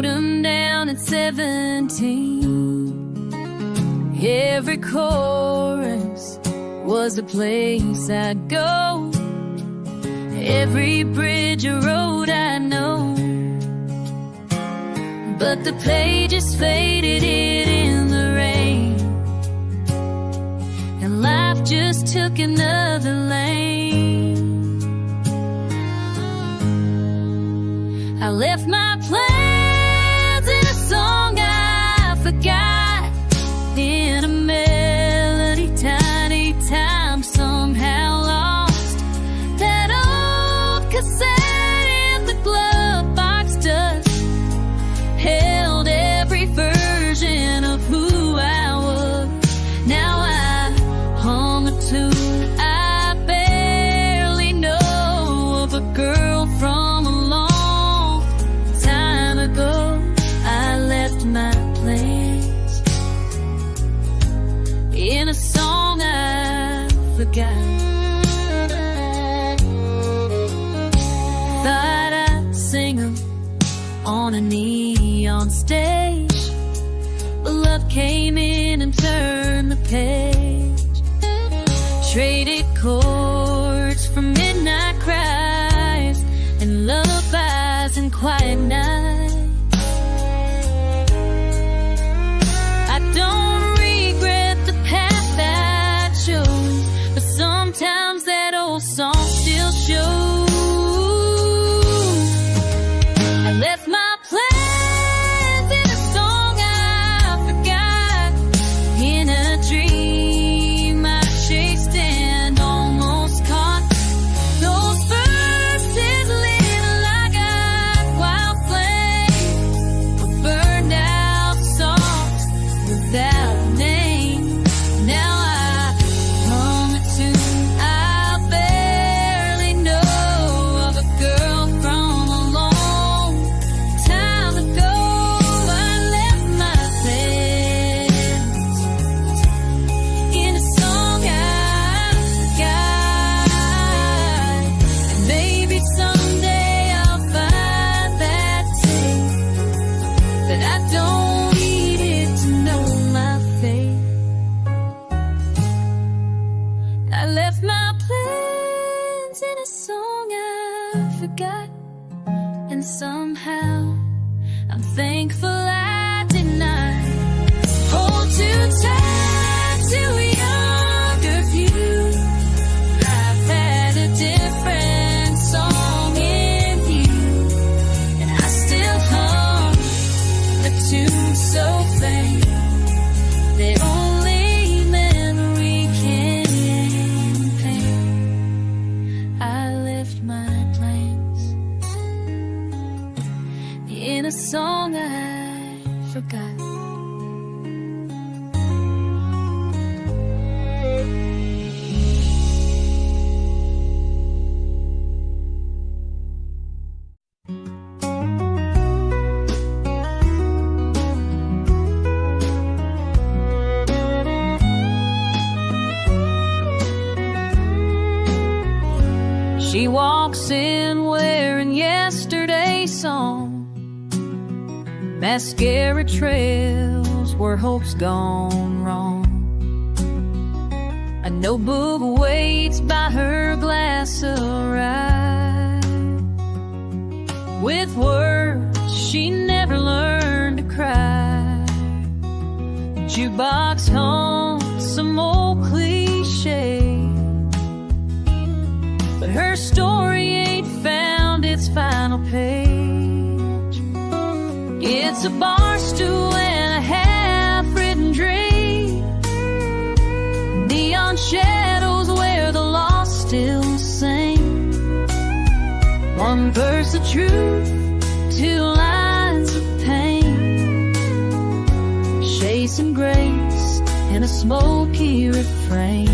wrote them down at 17. Every chorus was a place I'd go. Every bridge or road I know. But the pages faded in the rain, and life just took another lane. I left my plans in a song I forgot, in a melody, tiny time somehow lost. That old cassette in the glove box dust held every version of who I was. Now I hum a tune I barely know of a girl from a long time ago. I left my place in a song I forgot. Thought I'd sing 'em on a neon stage, but love came in and turned the page. Traded chords for midnight cries and lullabies and quiet nights. I don't regret the path I chose, but sometimes that old song still shows. I left my plans in a song I forgot, in a dream I chased and almost caught. Those verses lit like a wild flame, but burned out soft without a name. Now I hum a tune I barely know of a girl from a long time ago. I left my plans in a song I forgot. And maybe someday I'll find that tape, but I don't need it to know my fate. I left my plans in a song I forgot, and somehow I'm thankful I did not hold too tight to a younger view. Life had a different song in you, and I still hum a tune so faint that only memory can paint. I left my plans in a song I forgot. She walks in wearing yesterday's song. Mascara trails where hope's gone wrong. A notebook waits by her glass of rye. With words she never learned to cry. The jukebox haunts some old cliche, but her story ain't found its final page. It's a bar stool and a half-written dream. Neon shadows where the lost still sing. One verse of truth, two lines of pain. Chase and grace in a smoky refrain.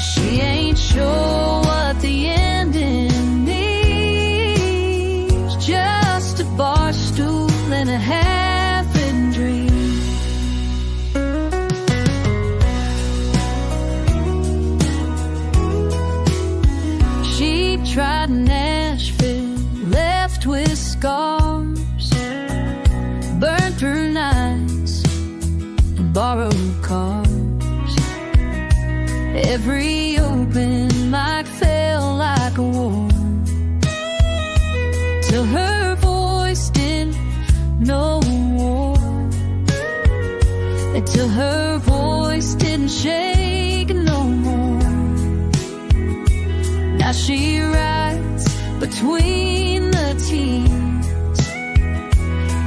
She ain't sure what the ending means. Just a bar stool and a half-written dream. She tried Nashville, left with scars. till her voice didn't know war, until her voice didn't shake no more. Now she writes between the tears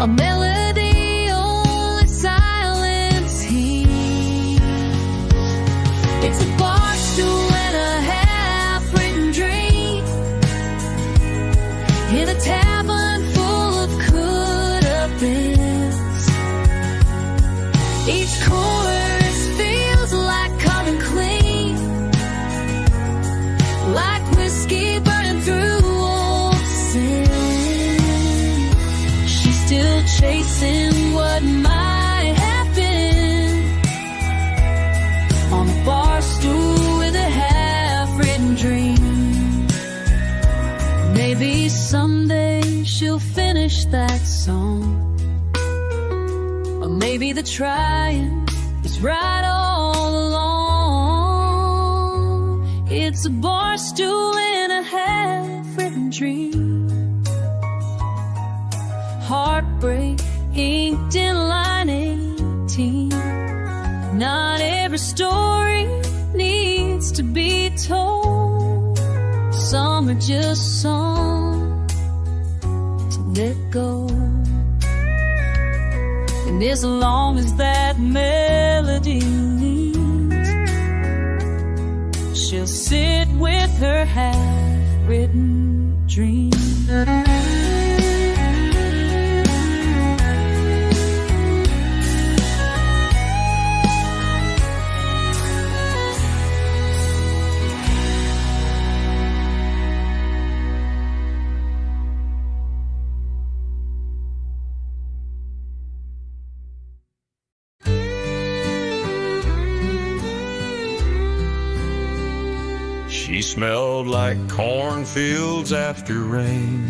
a melody only silence hears. It's a bar stool and a half-written dream in a tavern full of could-have-beens. Each chorus feels like coming clean, like whiskey burning through old sin. She's still chasing what might have been on a bar stool with a half-written dream. Maybe someday she'll finish that song, or maybe the trying is right all along. It's a bar stool in a half-written dream, heartbreak inked in line 18. Not every story needs to be told. Some are just songs to let go. And as long as that melody leads, she'll sit with her half-written dream. She smelled like cornfields after rain,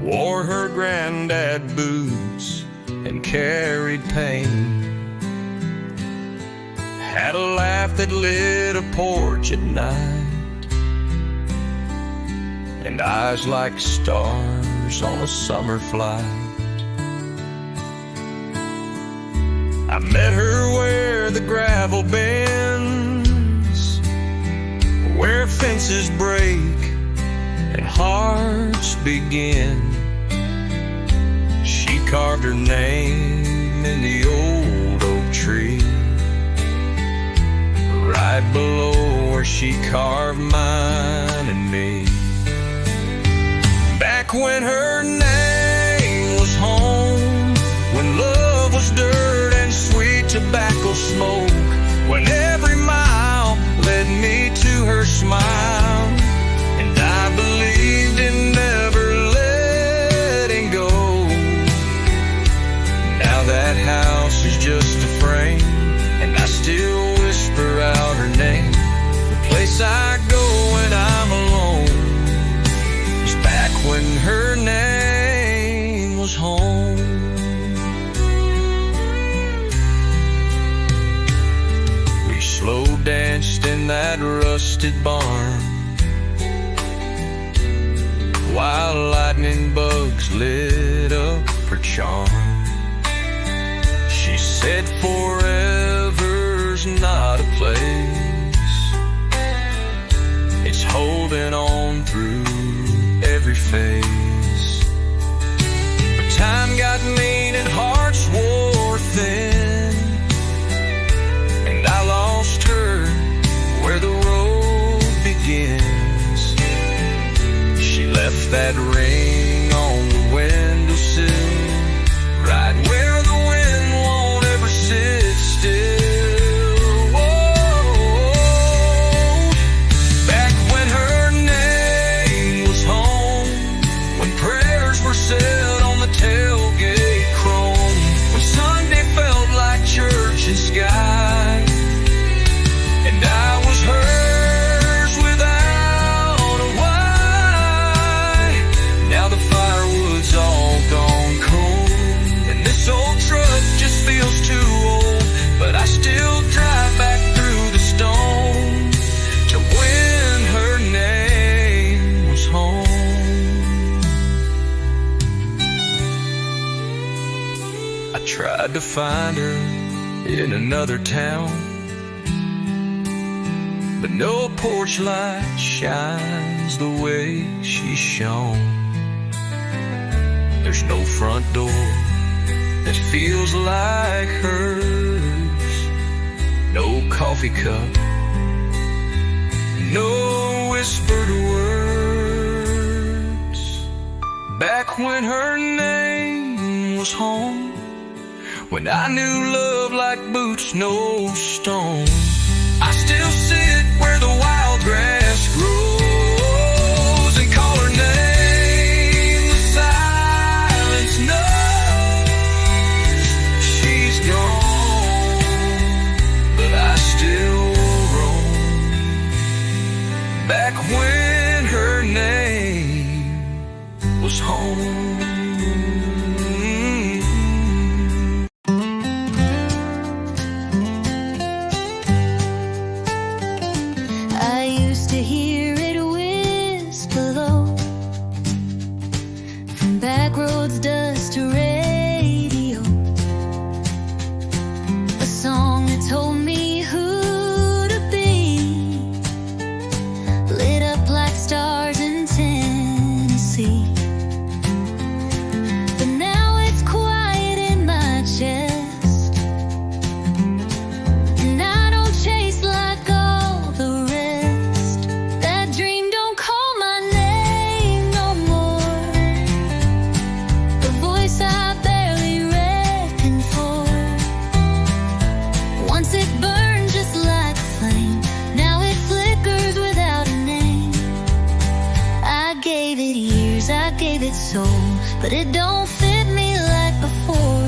wore her granddad boots and carried pain, had a laugh that lit a porch at night, and eyes like stars on a summer flight. I met her where the gravel bends, where fences break and hearts begin. She carved her name in the old oak tree, right below where she carved mine and me. Back when her name was home, when love was dirt and sweet tobacco smoke, when every mile led me to her smile, and I believed in never letting go. Now that house is just a frame, and I still whisper out her name. The place I go when I'm alone is back when her name was home. We slow danced in that rusted barn, while lightning bugs lit up her charm. She said forever's not a place, it's holding on through every phase. But time got mean and hearts wore thin, and I lost her where the road begins. She left that ring on the windowsill, right where the wind won't ever sit still. Whoa. Back when her name was home, when prayers were said on the tailgate chrome, when Sunday felt like church and sky, and I was hers without a why. Now the tried to find her in another town, but no porch light shines the way she shone. There's no front door that feels like hers, no coffee cup, no whispered words. Back when her name was home, when I knew love like boots, no stone. I still sit where the wild grass grows and call her name. The silence knows she's gone, but I still roam back when her name was home. But it don't fit me like before.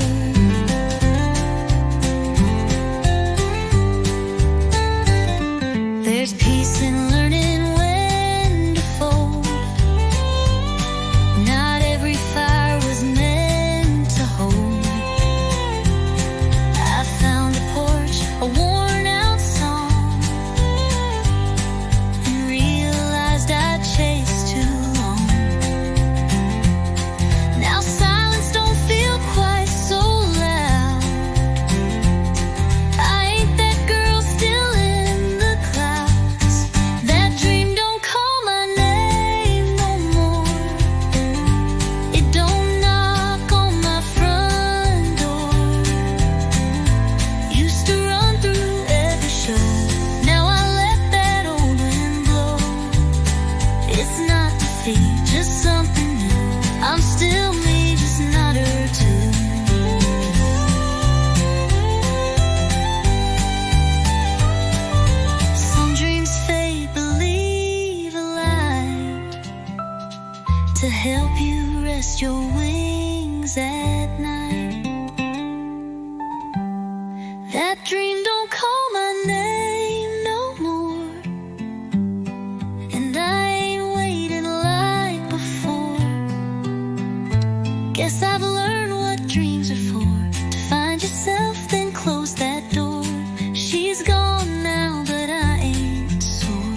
There's peace in learning when to fold. Not every fire was meant to hold. I found a porch, a worn out song, and realized I'd chased too long. To help you rest your wings at night. That dream don't call my name no more, and I ain't waiting like before. Guess I've learned what dreams are for. To find yourself, then close that door. She's gone now, but I ain't sore.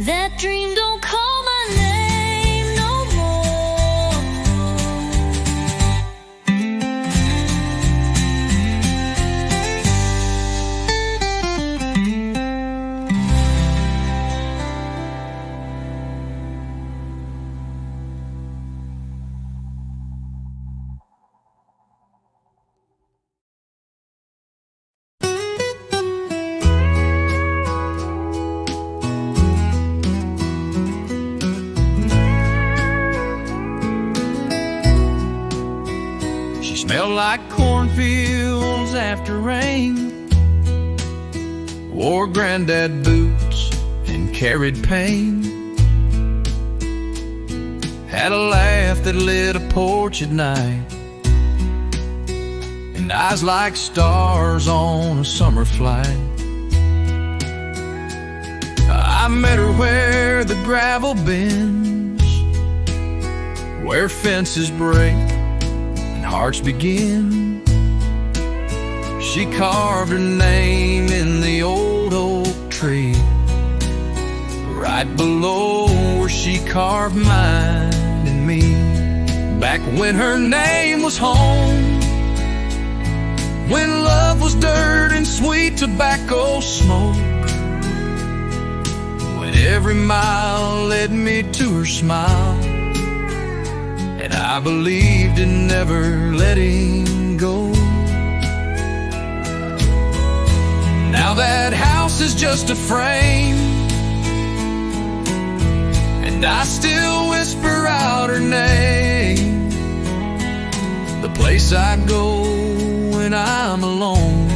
That dream don't call Smelled like cornfields after rain, wore granddad boots and carried pain, had a laugh that lit a porch at night, and eyes like stars on a summer flight. I met her where the gravel bends, where fences break hearts begin. She carved her name in the old oak tree, right below where she carved mine and me. Back when her name was home, when love was dirt and sweet tobacco smoke, when every mile led me to her smile, and I believed in never letting go. Now that house is just a frame, and I still whisper out her name. The place I go when I'm alone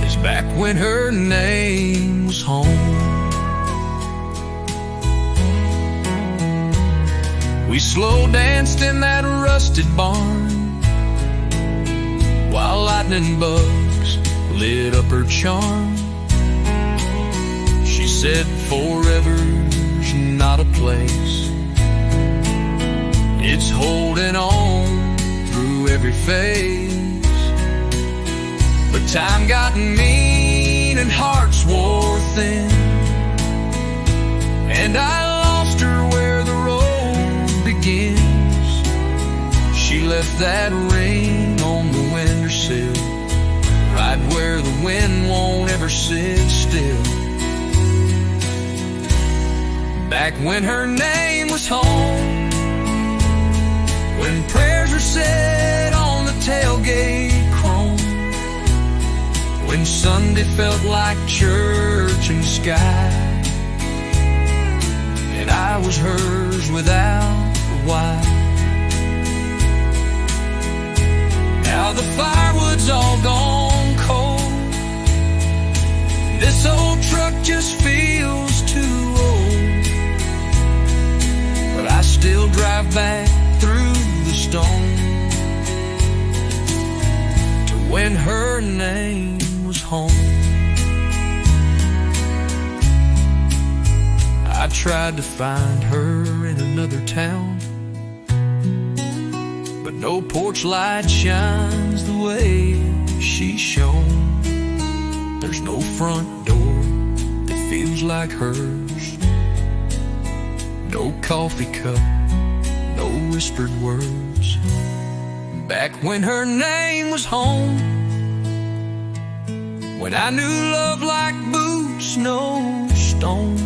is back when her name was home. We slow danced in that rusted barn while lightning bugs lit up her charm. She said forever's not a place, it's holding on through every phase. But time got mean and hearts wore thin, and I lost her where the road begins. She left that ring on the windowsill, right where the wind won't ever sit still. Back when her name was home, when prayers were said on the tailgate chrome, when Sunday felt like church in the sky, and I was hers without a why. Now the firewood's all gone cold, this old truck just feels too old, but I still drive back through the stone to when her name was home. I tried to find her in another town, but no porch light shines the way she shone. There's no front door that feels like hers, no coffee cup, no whispered words. Back when her name was home, when I knew love like boots, no stone,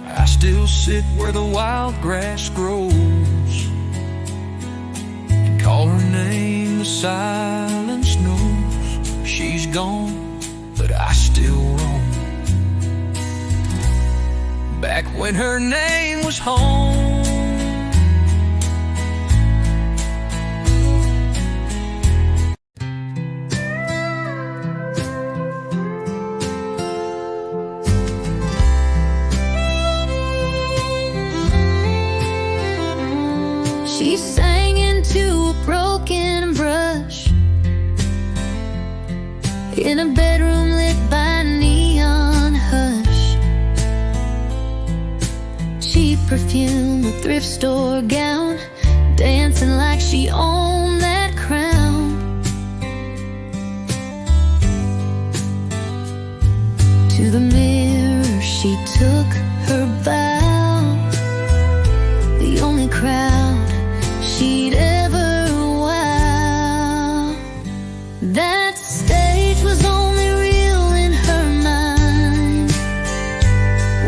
I still sit where the wild grass grows and call her name. The silence knows she's gone, but I still roam. Back when her name was home. She sang into a broken brush in a bedroom lit by neon hush. Cheap perfume, a thrift store gown, dancing like she owned that crown. To the mirror she took her bow, the only crowd she'd ever wow. That stage was only real in her mind,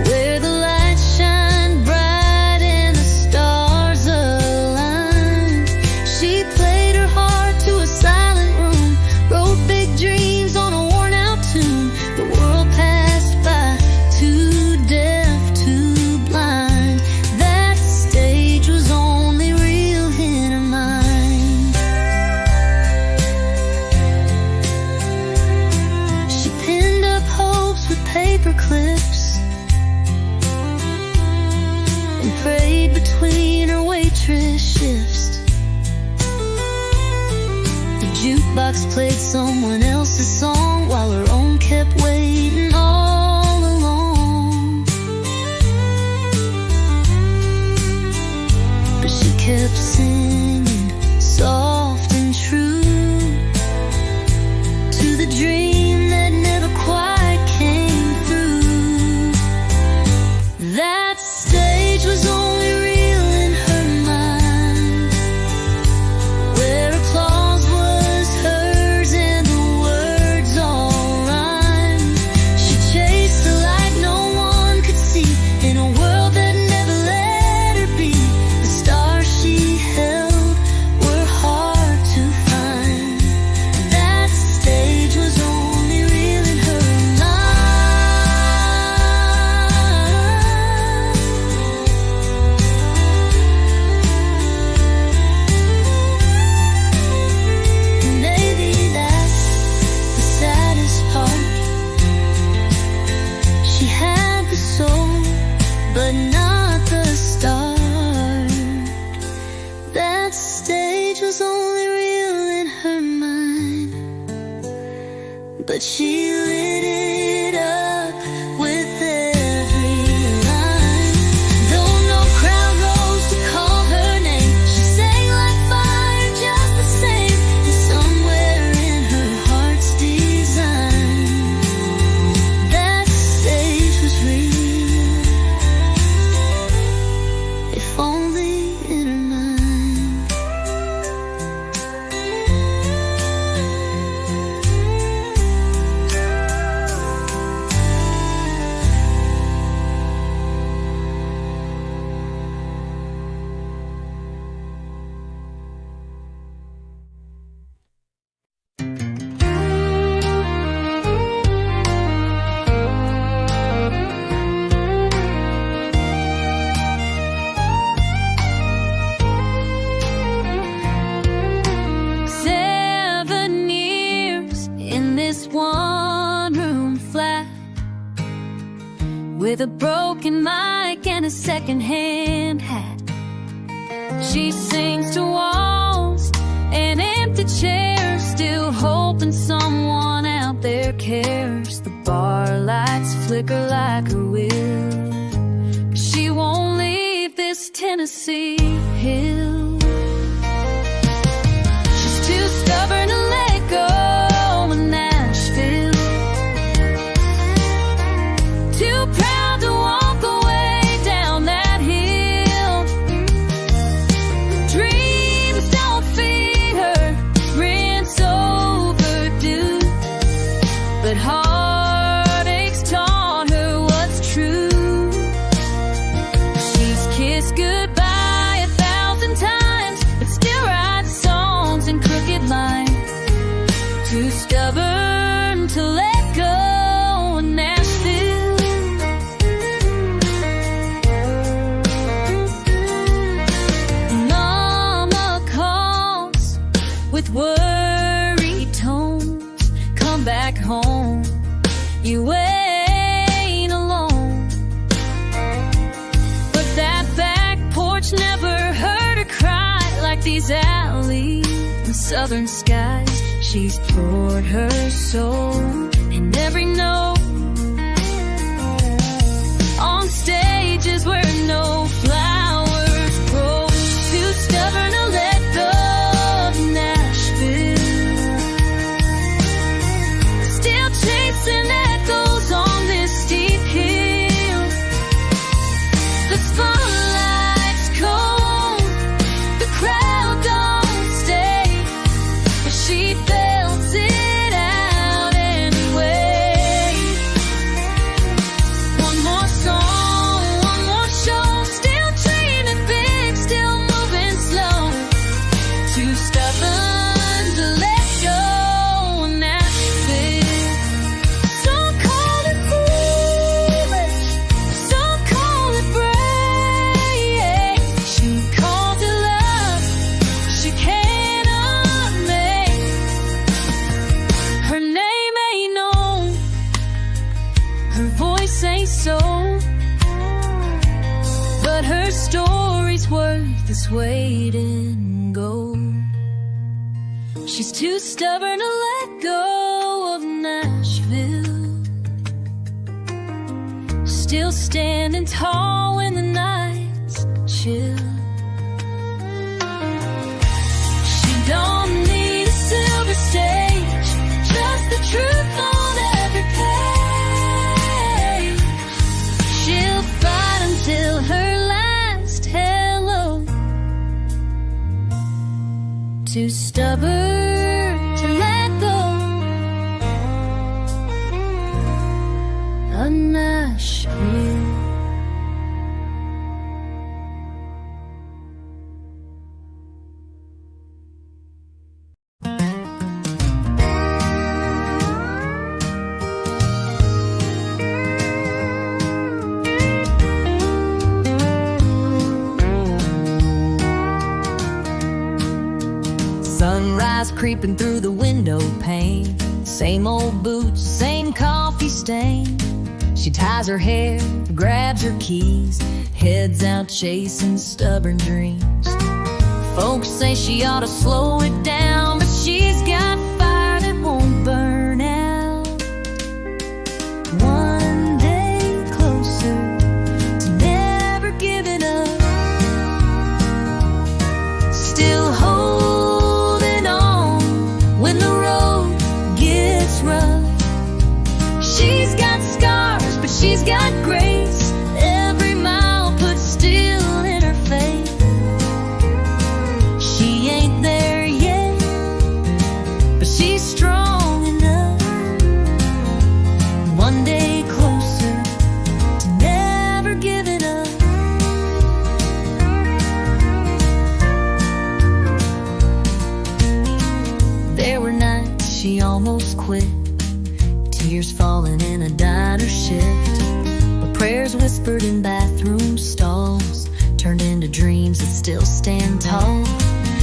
where the lights shine bright and the stars align. She played her heart to a silent room, wrote big dreams on a worn out tune. The world passed by, too deaf, too blind. That stage was only real in her mind. She pinned up hopes with paper clips and prayed between her waitress shifts. The jukebox played someone else's song while her own kept waiting all along. But she kept singing soft and true to the dream that never quite came through. That stage was only real but she lit it up with every line. Though no crowd rose to call her name, she sang like fire just the same. And somewhere in her heart's design, that stage was real, if only in her mind. With a broken mic and a second-hand hat, she sings to walls and empty chairs, still hoping someone out there cares. The bar lights flicker like her will, she won't leave this Tennessee hill. She's too stubborn to let go of Nashville, too proud to walk away down that hill. Dreams don't feed her, rent's overdue, but heartaches taught her what's true. She's kissed goodbye 1,000 times, but still writes songs in crooked lines. Too stubborn to let go of Nashville. Mama calls with worried tones, come back home, you ain't alone. But that back porch never heard her cry like these alleys and southern skies. She's poured her soul in every note, on stages where no flowers grow. Too stubborn to let go of Nashville, still chasing echoes on this steep hill. The spotlight's cold, the crowd don't stay, but she belts it out anyway. One more song, one more show, still dreaming big, still moving slow. Too stubborn to let go of Nashville. Some call it foolish, some call it brave. She called it love, she cannot make. Her name ain't known, her voice ain't sold, but her story's worth its weight in gold. She's too stubborn to let go of Nashville, still standing tall when the nights chill. She don't need a silver stage, just the truth on every page. She'll fight until her last hello. Too stubborn to let go of Nashville. Sunrise creeping through the window pane, same old boots, same coffee stain. She ties her hair, grabs her keys, heads out chasing stubborn dreams. Folks say she ought to slow it down, but she's got fire that won't burn out. quit. Tears falling in a diner shift, but prayers whispered in bathroom stalls turned into dreams that still stand tall.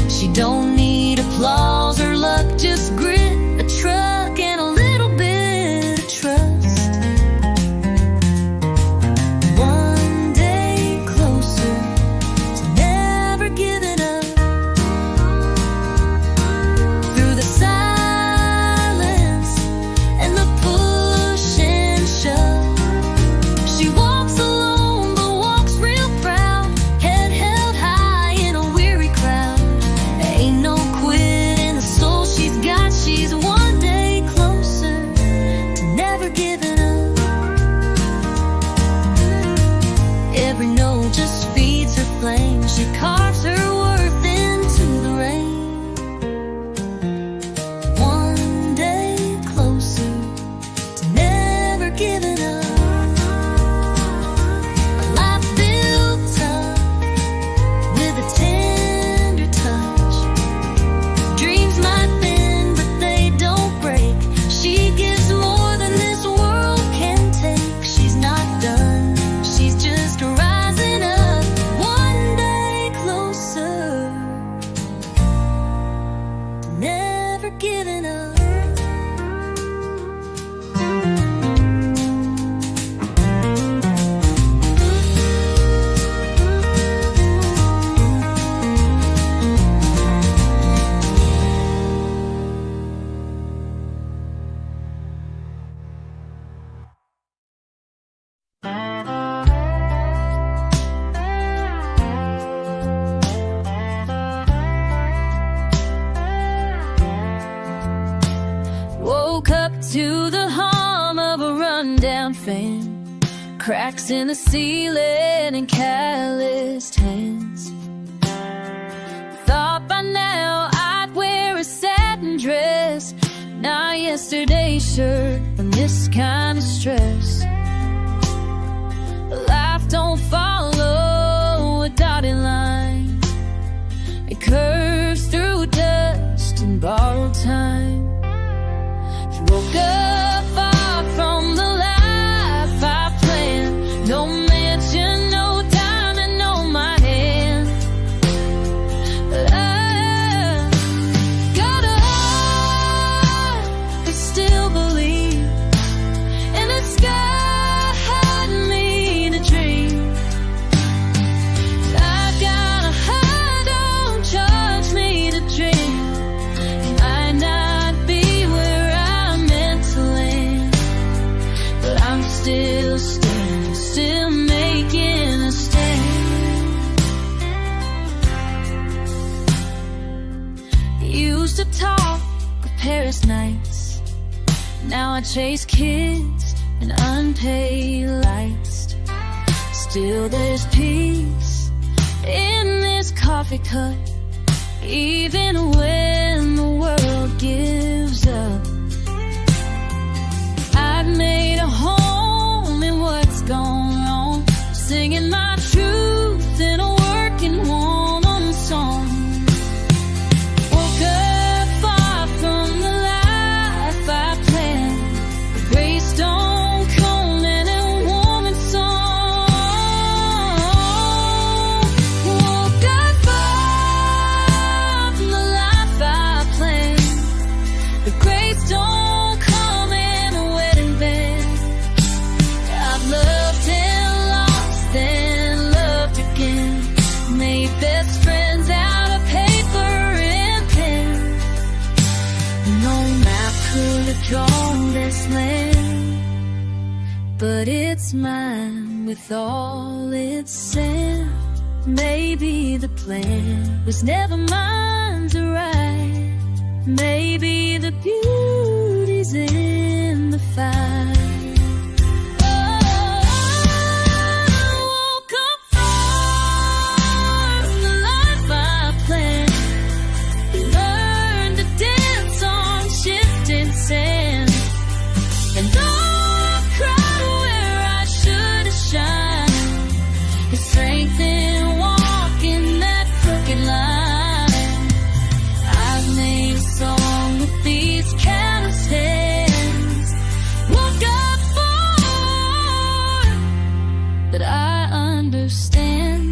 She don't need applause or luck, just grit, a truck, and a little bit of trust. One day closer to never giving up. Through the silence and the push and shove, she walks alone but walks real proud, head held high in a weary crowd. Ain't no quit in the soul she's got. She's one day closer to never giving up. Every note just feeds her flame. She carves her worth into the rain. One day closer to never giving up. A life built tough with a tender touch. Dreams might bend, but they don't break. She gives more than this world can take. She's not done, she's just rising up. One day closer to never giving up. Woke up to the hum of a rundown fan, cracks in the ceiling and calloused hands. Thought by now I'd wear a satin dress, not yesterday's shirt and this kind of stress. Life don't follow a dotted line, it curves through dust and borrowed time. Woke up far from the life I planned. No mansion, no diamond on my hand, but I got a heart that still believe, and the sky had me to dream. I've got a heart, don't judge me to dream. Might not be where I'm meant to land, but I'm still standing, still making a stand. Used to talk of Paris nights, now I chase kids and unpaid lights. Still there's peace in this coffee cup, even when the world gives up. I've made a home in what's gone wrong, singing my truth in a working woman song. Woke up far from the life I planned, the gray stone cold and a woman's song. Woke up far from the life I planned, the gray stone come in a wedding band. I've loved and lost and loved again, made best friends out of paper and pen. No map could have drawn this land, but it's mine with all its sand. Maybe the plan was never mine to write. Maybe the beauty's in the fight. Woke up far from the life I planned, learned to dance on shifting sand. And though I cried where I should have shined, the strength in walking that crooked line. I've made a song with these callous hands. understand.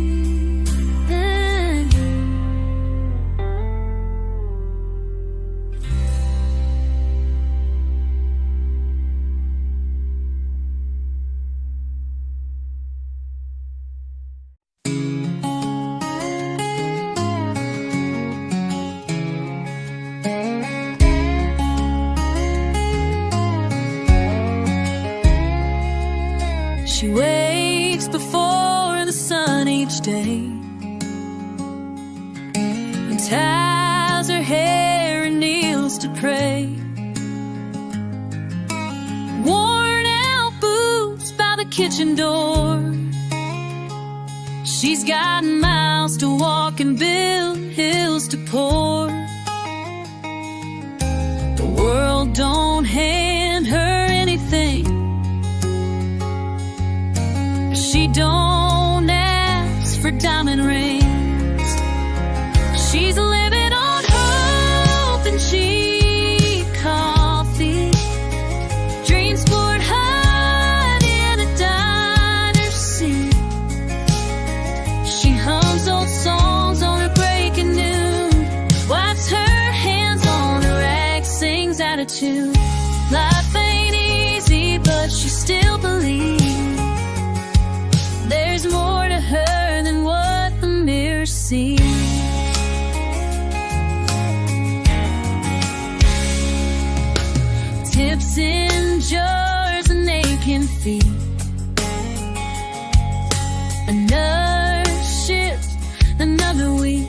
She wakes before the sun each day and ties her hair and kneels to pray. Worn out boots by the kitchen door. She's got miles to walk and build hills to pour. The world don't hand her anything. She don't ask for diamond rings. She's living on hope and cheap coffee. Dreams poured hot in a diner scene. She hums old songs on her breaking noon, wipes her hands on her rag, sings out of tune. Life ain't easy, but she still believes there's more to her than what the mirror sees. Tips in jars and aching feet. Another shift, another week.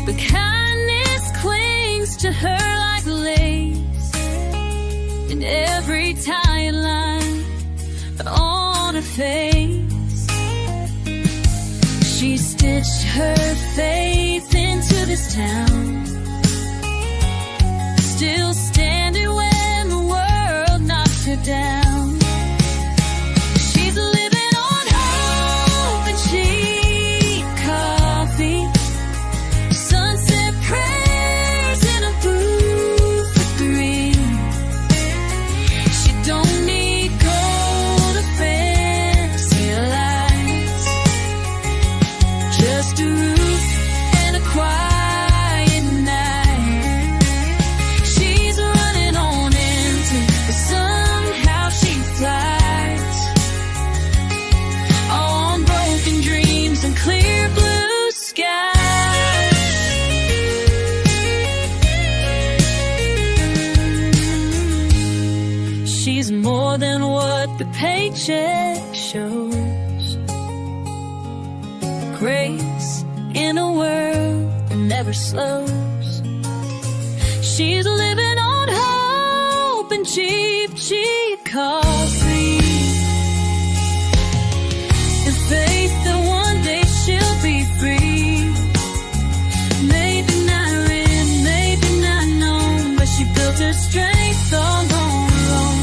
But kindness clings to her like lace, in every tight line on her face. She stitched her faith into this town, still standing when the world knocks her down. She's living on hope and cheap coffee, sunset prayers in a booth for three. She don't need gold or fancy lights, just a roof and a quiet night. She's running on empty, but somehow she flies on broken dreams and clear blue skies. She's more than what the paycheck shows. Grace in a world that never slows. She's living on hope and cheap, cheap coffee, and faith that one day she'll be free. Maybe not written, maybe not known, but she built her strength all on her own.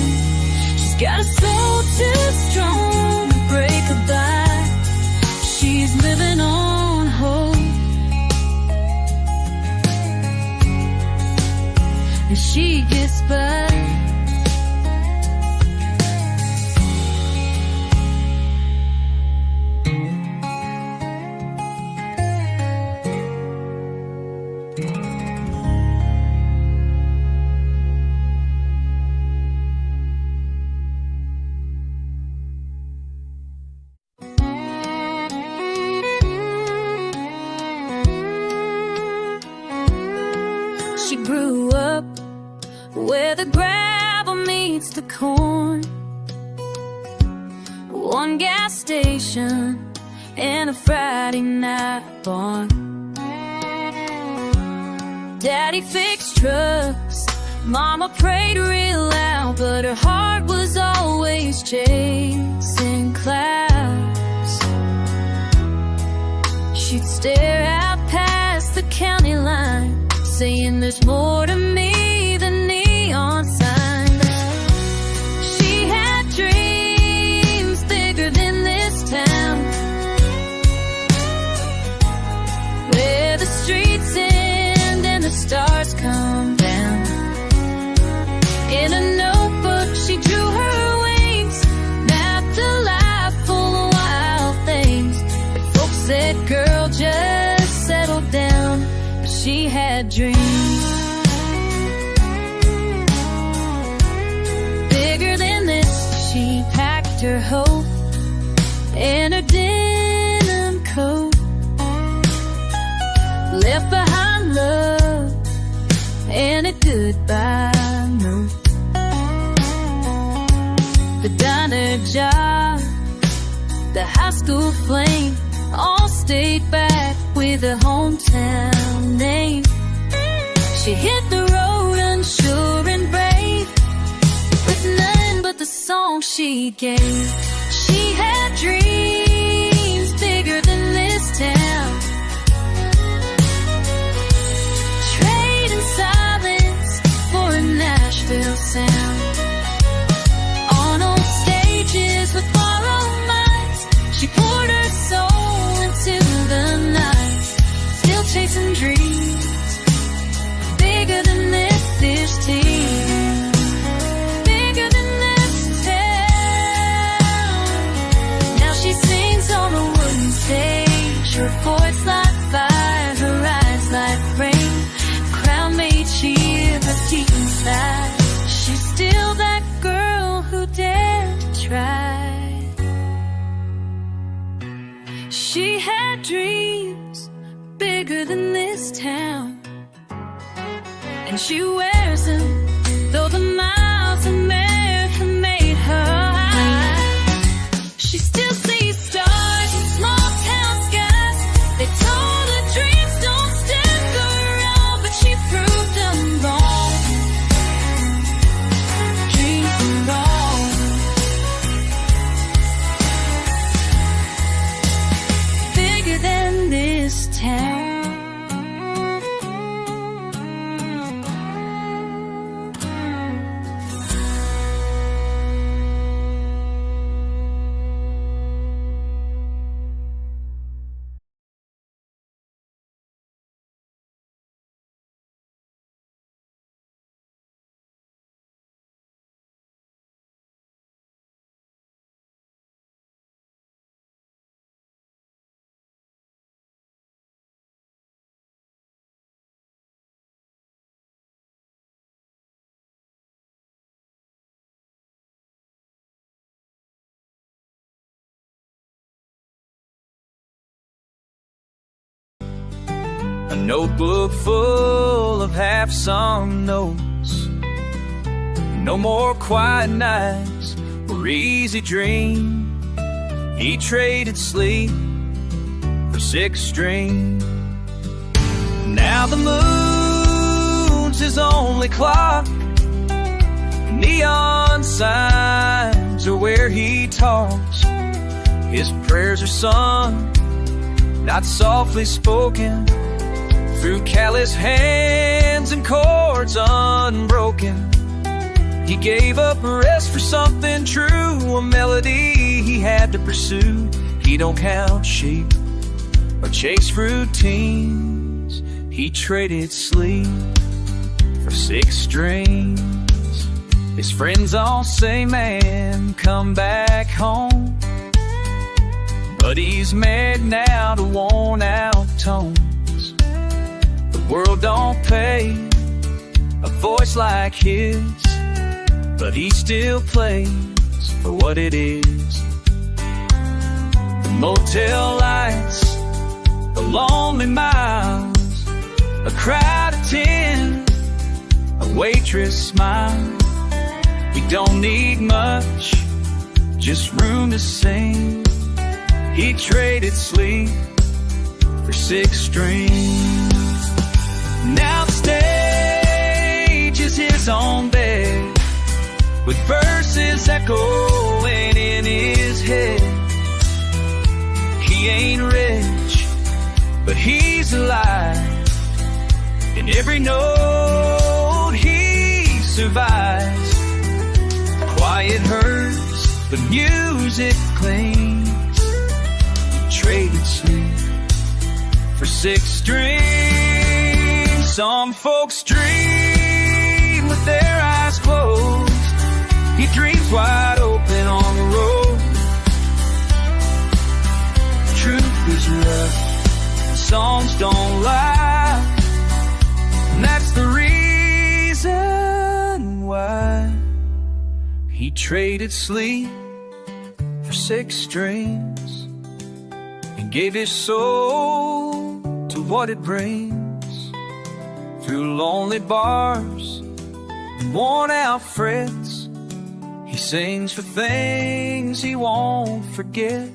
She's got a soul too strong to break a back. She's living on hope, and she gets by. She grew up where the gravel meets the corn, one gas station and a Friday night barn. Daddy fixed trucks, Mama prayed real loud, but her heart was always chasing clouds. She'd stare out past the county line, saying there's more to me than neon signs. She had dreams bigger than this town, where the streets end and the stars come down. In a notebook she drew her wings, mapped the light had dreams bigger than this. She packed her hope in her denim coat, left behind love and a goodbye note. The diner job, the high school flame, all stayed back with a hometown name. She hit the road unsure and brave, with none but the song she gave. She had dreams bigger than this town, trading silence for a Nashville sound. On old stages with borrowed minds, she poured her soul into the night, still chasing dreams bigger than this team, bigger than this town. Now she sings on a wooden stage, her voice like fire, her eyes like rain. Crowd may cheer, but deep inside, she's still that girl who dared to try. She had dreams bigger than this town, and she wears them, though the miles America made her high. She still sees stars in small town skies. They told her dreams don't stick around, but she proved them wrong. Dreams are wrong. Bigger than this town. A notebook full of half-sung notes. No more quiet nights or easy dreams. He traded sleep for six strings. Now the moon's his only clock. Neon signs are where he talks. His prayers are sung, not softly spoken, through callous hands and chords unbroken. He gave up rest for something true, a melody he had to pursue. He don't count sheep or chase routines. He traded sleep for six strings. His friends all say, man, come back home. But he's married now to worn out tones. The world don't pay a voice like his, but he still plays for what it is. The motel lights, the lonely miles, a crowd of 10, a waitress smile. We don't need much, just room to sing. He traded sleep for six strings. Now the stage is his own bed, with verses echoing in his head. He ain't rich, but he's alive. In every note he survives. Quiet hurts, but music clings. Traded sleep for six strings. Some folks dream with their eyes closed. He dreams wide open on the road. Truth is rough, songs don't lie. traded sleep for 6 strings and gave his soul to what it brings. Through lonely bars and worn-out frets, he sings for things he won't forget.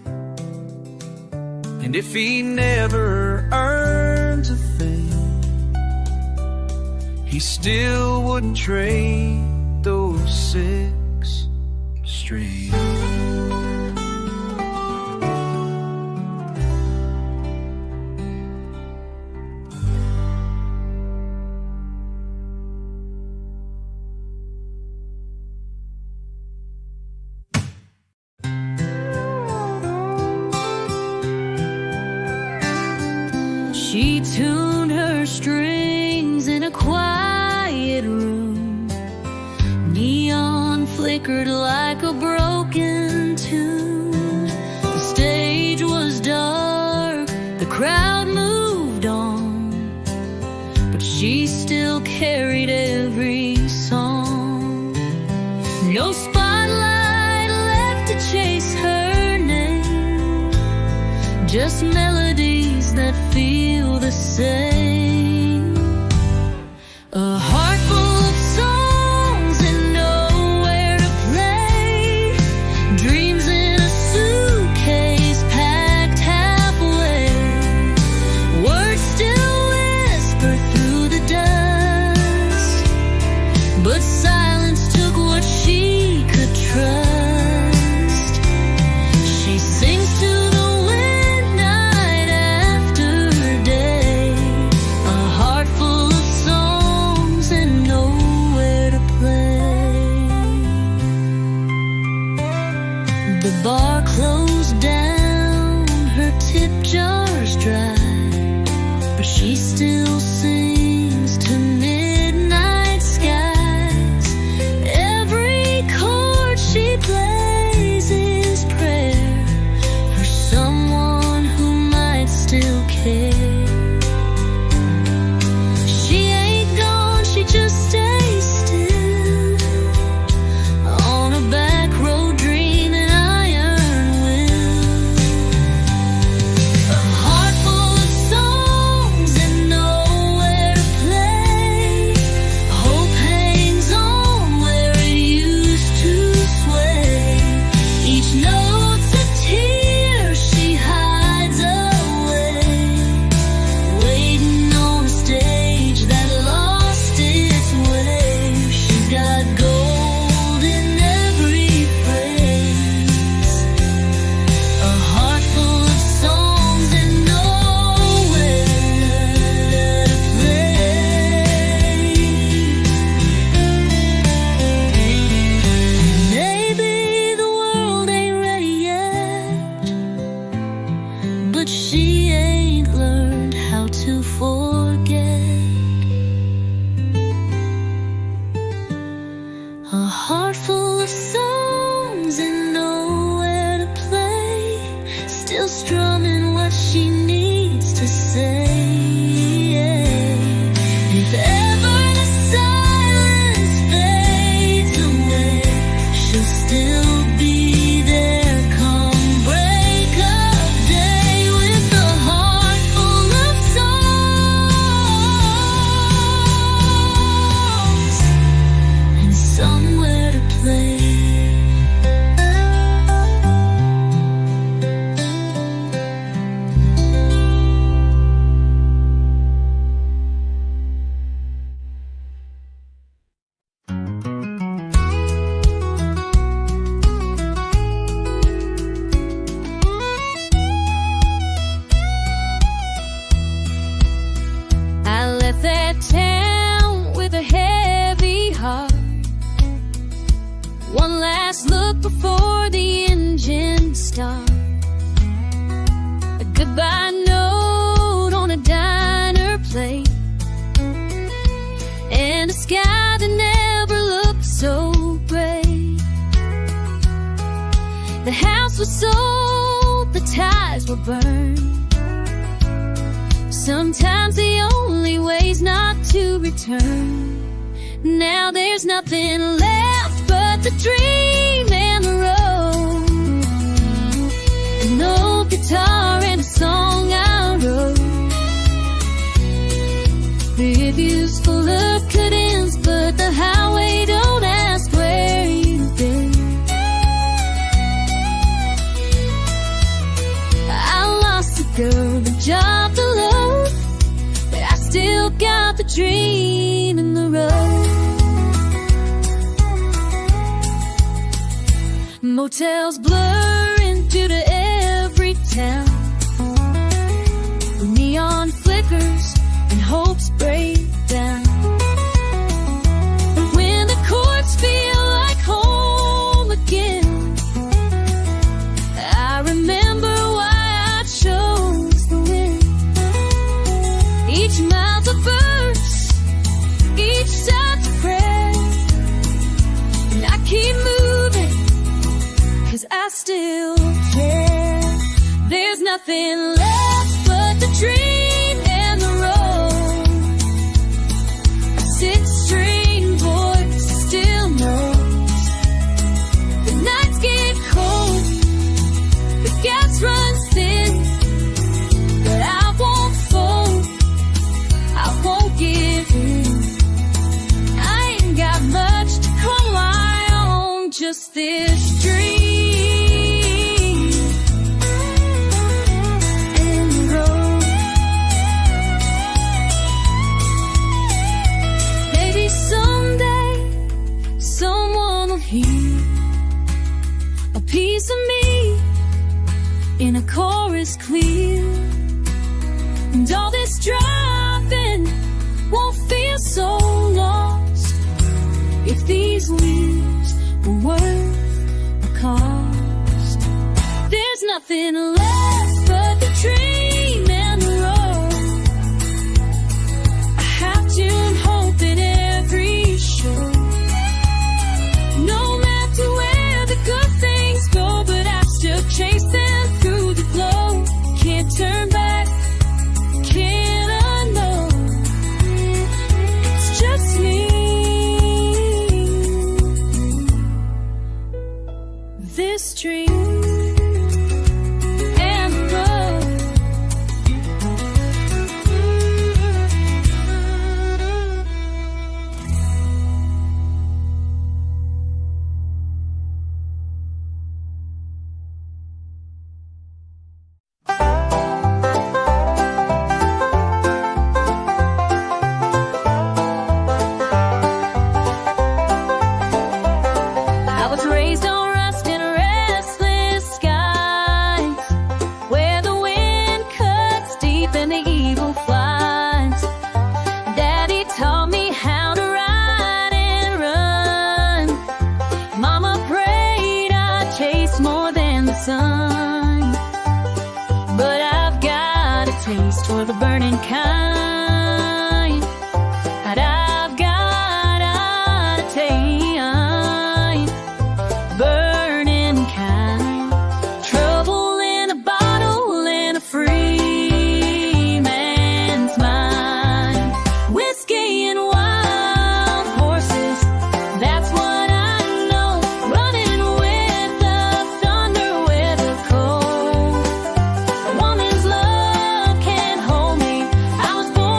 And if he never earns a thing, he still wouldn't trade those 6 strings. She tuned her strings in a quiet room. Neon flickered like a broken tune. The stage was dark, the crowd moved on, but she still carried every song. No spotlight left to chase her name, just melodies that feel the same. A heart full of songs and nowhere to play. Dreams in a suitcase packed halfway. Words still whisper through the dust, but silence took what she could trust. She sings to the wind night after day. A heart full of songs and nowhere to play. The bar closed down, her tip jars dry, but she still sings to midnight skies. Every chord she plays is prayer for someone who might still care. She ain't gone, she just stays still on a back road dreaming iron will. A heart full of songs and nowhere to play. Hope hangs on where it used to sway. Each note's a tear she hides away, waiting on a stage that lost its way. She's got gold in every phrase. A heart full of songs and nowhere to play. Maybe the world ain't ready yet, but she ain't learned how to forget. A heart full of songs and nowhere to play, still strumming what she needs to say. If ever the silence fades away, she'll still be there come break of day, with a heart full of songs and somewhere to play. I left that town with a heavy heart. One last look before the engine starts. A goodbye note on a diner plate, and a sky that never looked so gray. The house was sold, the ties were burned. Sometimes the only way's not to return. Now there's nothing left but the dream and the road. An old guitar and a song I wrote. Reviews full of cut-ins, but the highway don't ask where you've been. I lost the girl, the job, the love, but I still got the dream in the road. Motels blur into to every town. Neon flickers and hopes break down. And when the chords feel like home again, I remember why I chose the wind. Each mile's a verse, each side's a prayer, and I keep moving, 'cause I still care. There's nothing left but the dream and the road. A six-string voice still knows. The nights get cold, the gas runs thin, but I won't fold, I won't give in. I ain't got much to call my own, just this dream. A piece of me in a chorus clear, and all this driving won't feel so lost if these leaves were worth the cost. There's nothing left but the dream and the road. I have to hope in every show. No matter where the good things go, but I'm still chasing through the glow. Can't turn back, can't unknow. It's just me. This dream and the road. I was raised on rust and restless skies, where the wind cuts deep and the eagle flies. Daddy taught me how to ride and run. Mama prayed I'd chase more than the sun. But I've got a taste for the burning kind. And I've got a taste, burning kind. Trouble in a bottle in a free man's mind. Whiskey and wild horses, that's what I know. Running with the thunder, with the cold. A woman's love can't hold me. I was born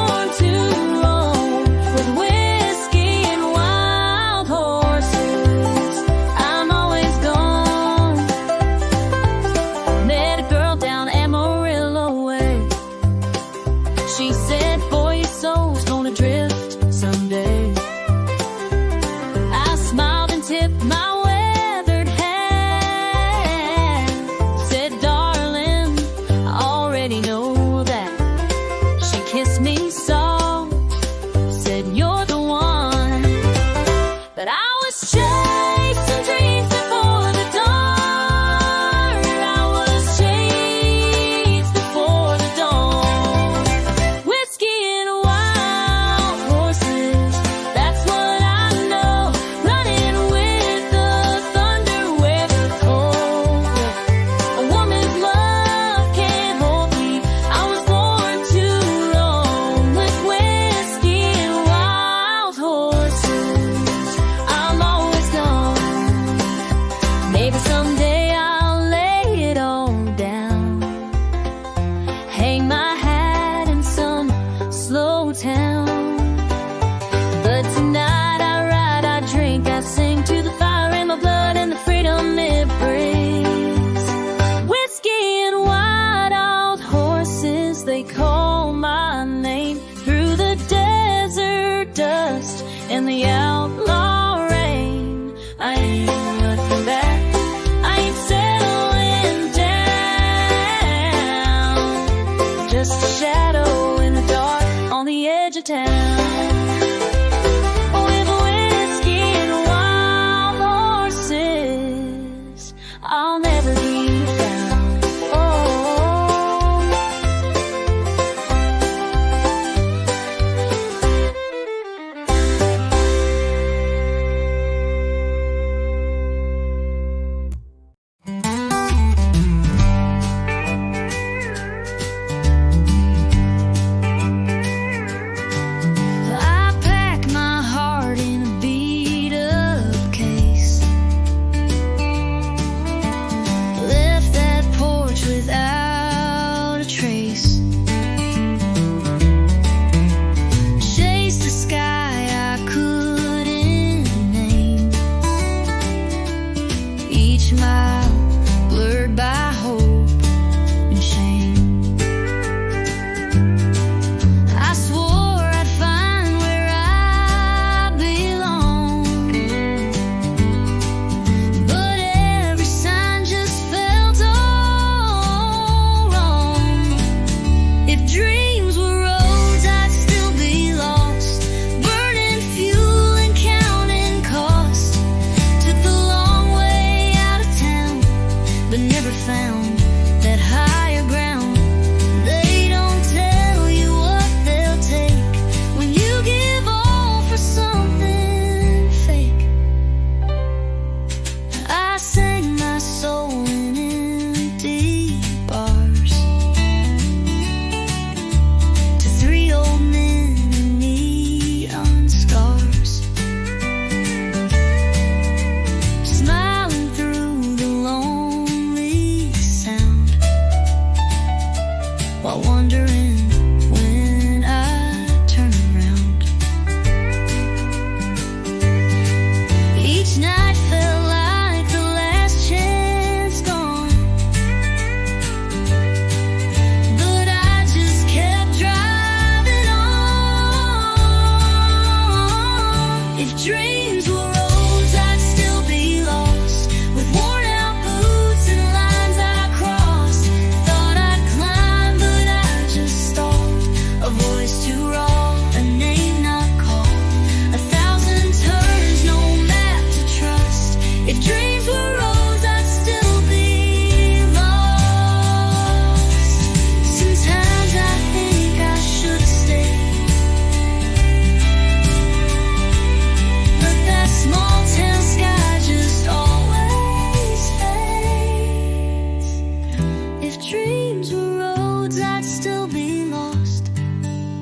dreams were roads, I'd still be lost.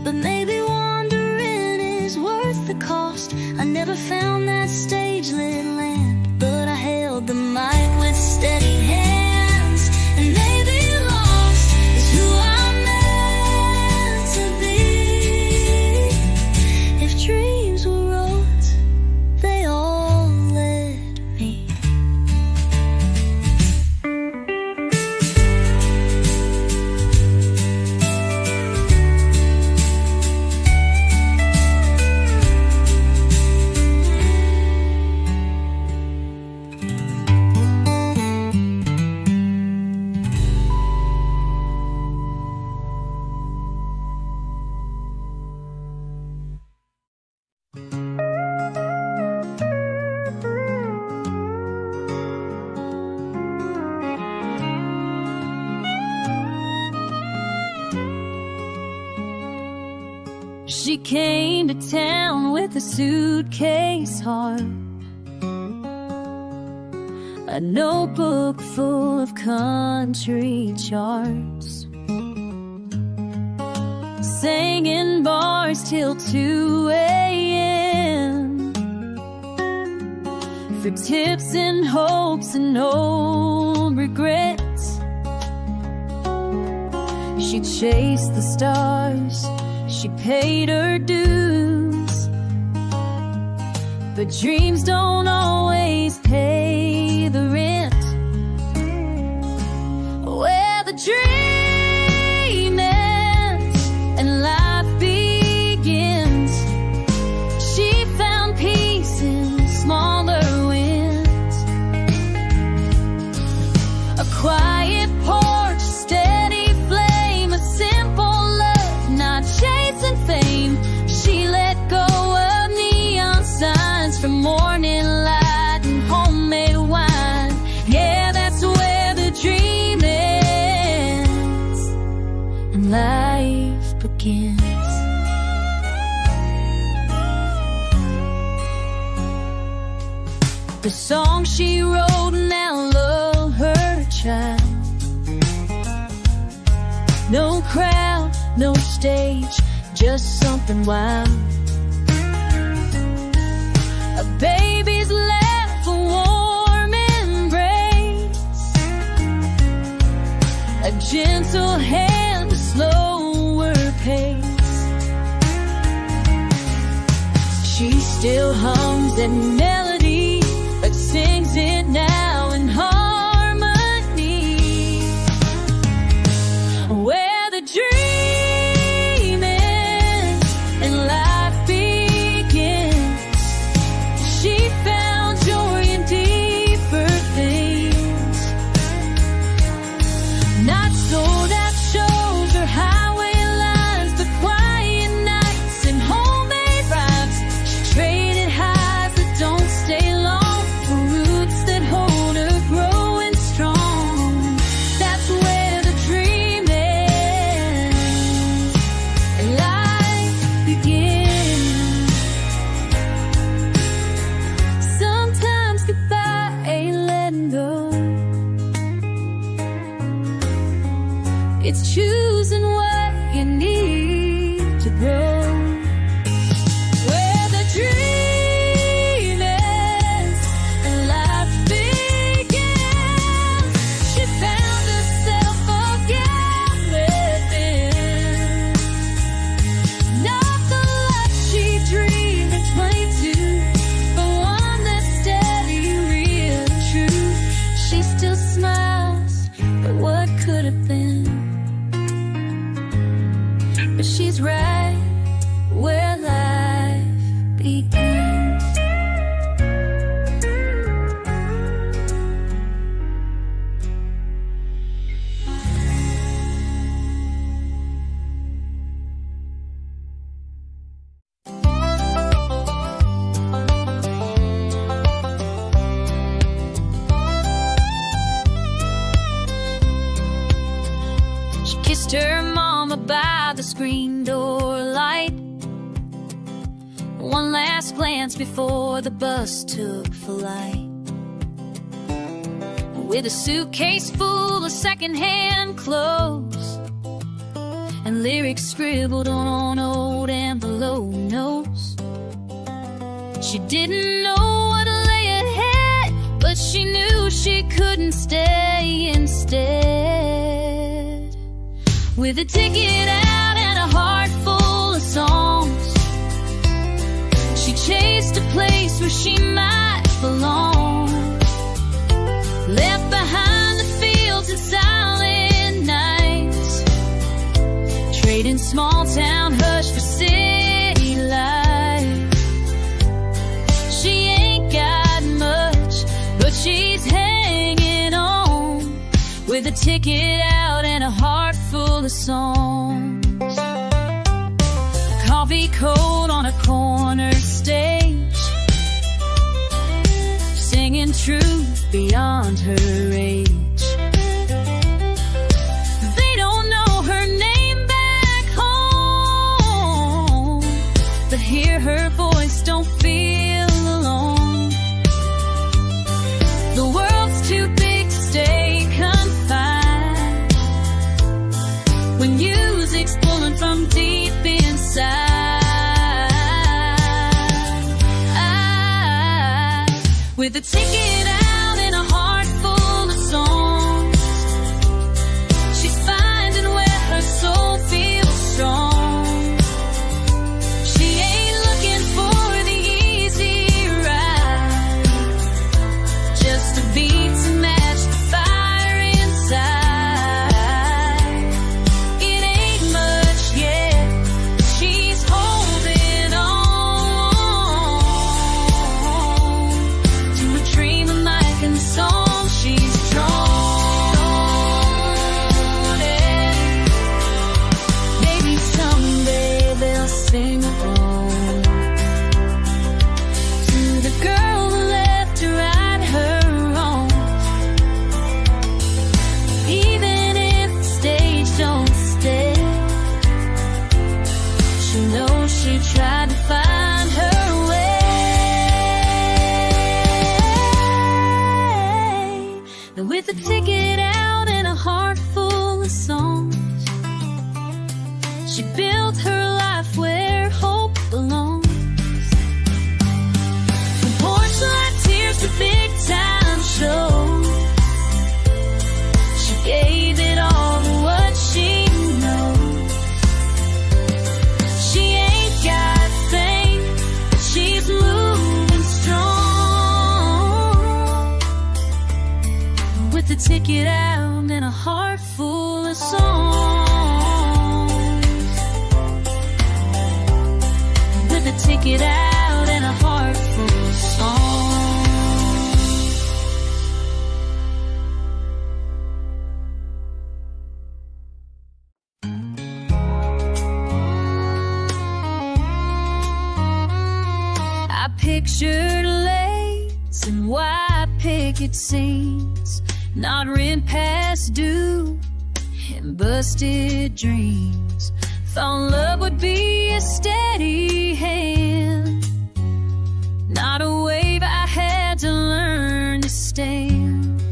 But maybe wandering is worth the cost. I never found that stage-lit land, but I held the mic with steady hands. And maybe lost is who I'm meant to be. If dreams were roads, they all led me. She came to town with a suitcase heart, a notebook full of country charts, sang in bars till 2 a.m. for tips and hopes and old regrets. She chased the stars, she paid her dues, but dreams don't always pay the rent. Where the dream ends and life begins, she found peace in smaller wins. A quiet porch, steady flame, a simple love, not chasing fame. She let go of neon signs for morning light and homemade wine. Yeah, that's where the dream ends and life begins. The song she wrote now lull her child. No crowd, no stage, just something wild. A baby's left for warm embrace, a gentle hand, a slower pace. She still hums that melody, but sings it now in harmony. Where the dream ends and life begins, she found joy in deeper things. Not sold out shows or highway lines, but quiet nights and homemade rhymes. She traded highs that don't stay long for roots that hold her growing strong. That's where the dream ends and life begins. Sometimes goodbye ain't letting go, it's choosing what you need to grow. Where the dream ends and life begins, she found herself again within. Not the life she dreamed at 22, but one that's steady, real, and true. She still smiles at what could have been, but she's right where life begins. She kissed her mama by the screen door light, one last glance before the bus took flight. With a suitcase full of secondhand clothes and lyrics scribbled on old envelope notes. She didn't know what lay ahead, but she knew she couldn't stay instead. With a ticket out and a heart full of songs, she chased a place where she might belong. Left behind the fields and silent nights, trading small town hush for city life. She ain't got much, but she's hanging on, with a ticket out and a heart full of songs. Coffee cold on a corner stage, singing truth beyond her age. They don't know her name back home, but hear her voice, don't feel alone. The world's too big to stay confined when music's pulling from deep inside. With a ticket out and a heart full of songs, she's finding where her soul feels strong. She ain't looking for the easy ride, just a beat to match the fire inside. It ain't much yet, but she's holding on to a dream, a mic and song she's drawn in. Maybe someday they'll sing along to the girl who left to right her wrongs. Even if the stage don't stay, she knows she tried to find her way. And with a ticket out and a heart full of songs, she built her life where hope belongs. From porch light tears to big time shows, she gave it all to what she knows. She ain't got fame, but she's moving strong, with a ticket out and a heart full of songs. With a ticket out and a heart full of songs. I pictured lanes and white picket scenes, not rent past due, and busted dreams. Thought love would be a steady hand, not a wave I had to learn to stand.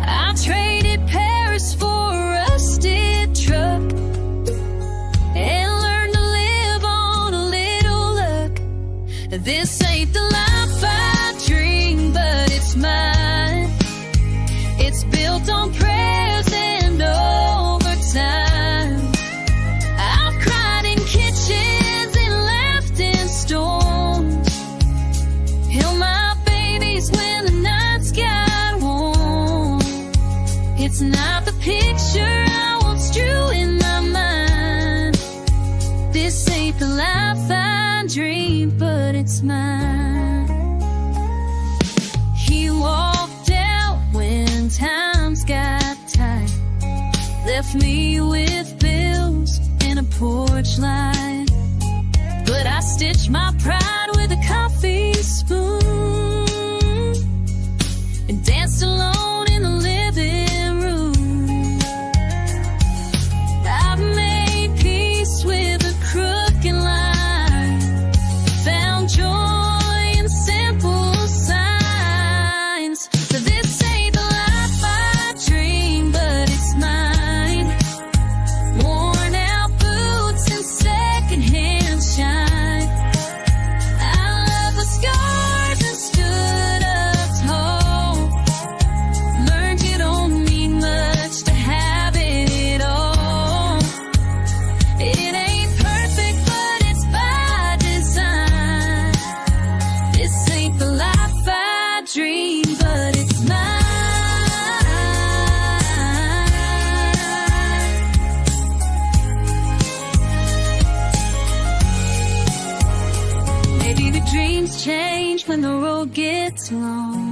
I traded Paris for a rusted truck and learned to live on a little luck. This ain't the life I dream, but it's mine. It's built on prayers and overtime. I've cried in kitchens and laughed in storms, held my babies when the nights got warm. It's not the picture I once drew in my mind. This ain't the life I dream, but it's mine. He walked out when times got tight, left me with bills and a porch light. But I stitched my pride with a coffee spoon and danced alone in the living room. I've made peace with a crooked line, found joy in simple signs. But this ain't the life I when the road gets long.